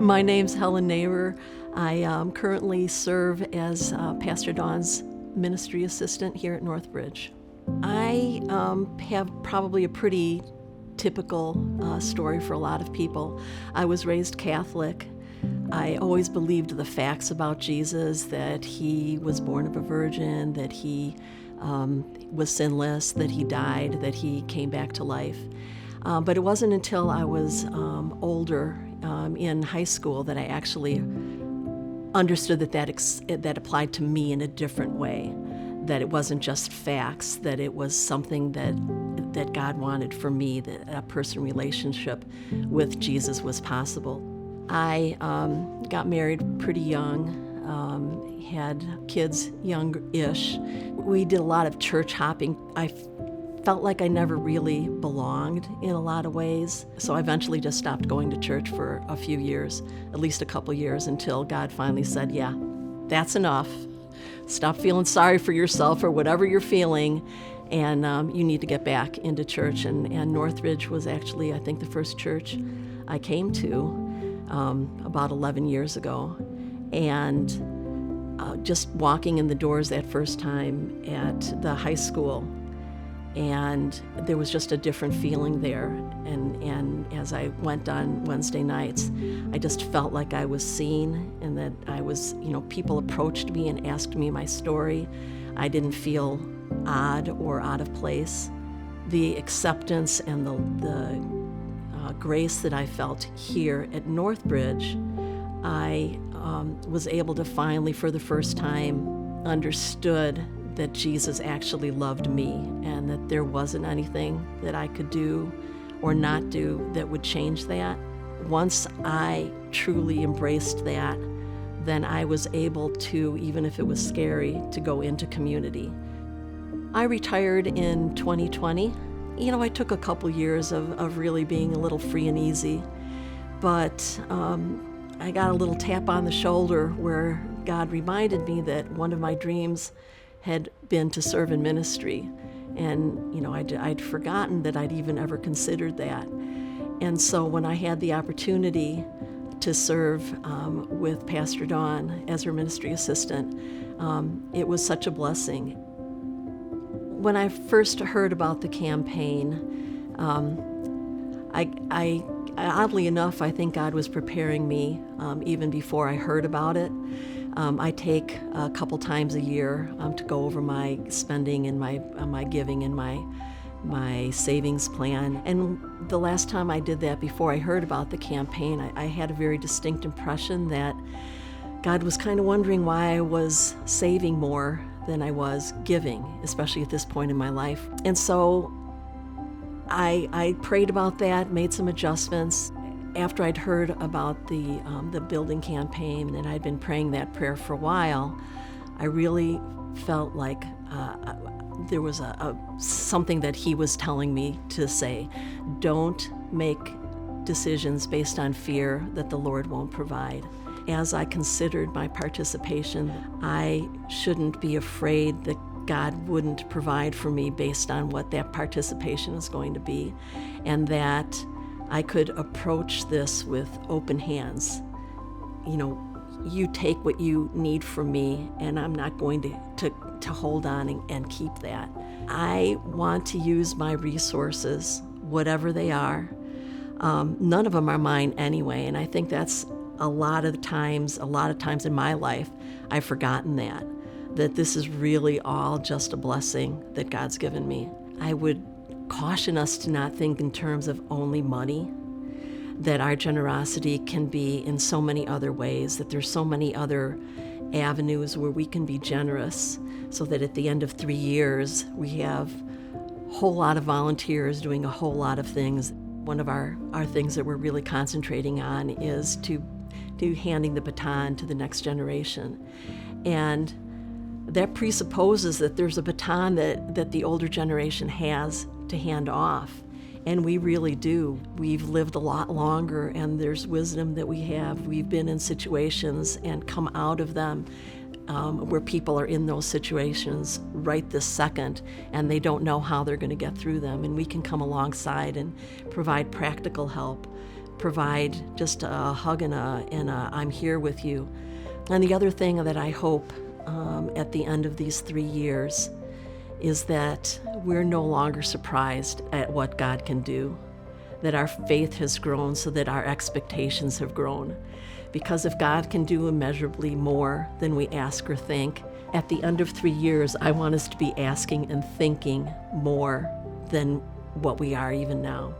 My name's Helen Naber. I currently serve as Pastor Dawn's ministry assistant here at Northbridge. I have probably a pretty typical story for a lot of people. I was raised Catholic. I always believed the facts about Jesus, that he was born of a virgin, that he was sinless, that he died, that he came back to life. But it wasn't until I was older in high school that I actually understood that applied to me in a different way, that it wasn't just facts, that it was something that God wanted for me, that a personal relationship with Jesus was possible. I got married pretty young, had kids young-ish. We did a lot of church hopping. I felt like I never really belonged in a lot of ways, so I eventually just stopped going to church for a few years, at least a couple years, until God finally said, yeah, that's enough. Stop feeling sorry for yourself or whatever you're feeling, and you need to get back into church. And Northridge was actually, I think, the first church I came to about 11 years ago. And just walking in the doors that first time at the high school, and there was just a different feeling there. And as I went on Wednesday nights, I just felt like I was seen, and that I was, people approached me and asked me my story. I didn't feel odd or out of place. The acceptance and the grace that I felt here at Northbridge, I was able to finally, for the first time, understood that Jesus actually loved me, and that there wasn't anything that I could do or not do that would change that. Once I truly embraced that, then I was able to, even if it was scary, to go into community. I retired in 2020. I took a couple years of really being a little free and easy, but I got a little tap on the shoulder where God reminded me that one of my dreams had been to serve in ministry. And, I'd forgotten that I'd even ever considered that. And so when I had the opportunity to serve with Pastor Dawn as her ministry assistant, it was such a blessing. When I first heard about the campaign, I oddly enough, I think God was preparing me even before I heard about it. I take a couple times a year to go over my spending and my giving and my savings plan. And the last time I did that, before I heard about the campaign, I had a very distinct impression that God was kind of wondering why I was saving more than I was giving, especially at this point in my life. And so I prayed about that, made some adjustments. After I'd heard about the building campaign, and I'd been praying that prayer for a while, I really felt like there was something that he was telling me to say. Don't make decisions based on fear that the Lord won't provide. As I considered my participation, I shouldn't be afraid that God wouldn't provide for me based on what that participation is going to be, and that I could approach this with open hands. You take what you need from me, and I'm not going to hold on and keep that. I want to use my resources, whatever they are. None of them are mine anyway, and I think that's a lot of times in my life, I've forgotten that this is really all just a blessing that God's given me. I would caution us to not think in terms of only money, that our generosity can be in so many other ways, that there's so many other avenues where we can be generous, so that at the end of 3 years, we have a whole lot of volunteers doing a whole lot of things. One of our things that we're really concentrating on is to handing the baton to the next generation. And that presupposes that there's a baton that the older generation has to hand off. And we really do. We've lived a lot longer, and there's wisdom that we have. We've been in situations and come out of them where people are in those situations right this second, and they don't know how they're going to get through them. And we can come alongside and provide practical help, provide just a hug and a I'm here with you. And the other thing that I hope at the end of these 3 years is that we're no longer surprised at what God can do, that our faith has grown so that our expectations have grown. Because if God can do immeasurably more than we ask or think, at the end of 3 years, I want us to be asking and thinking more than what we are even now.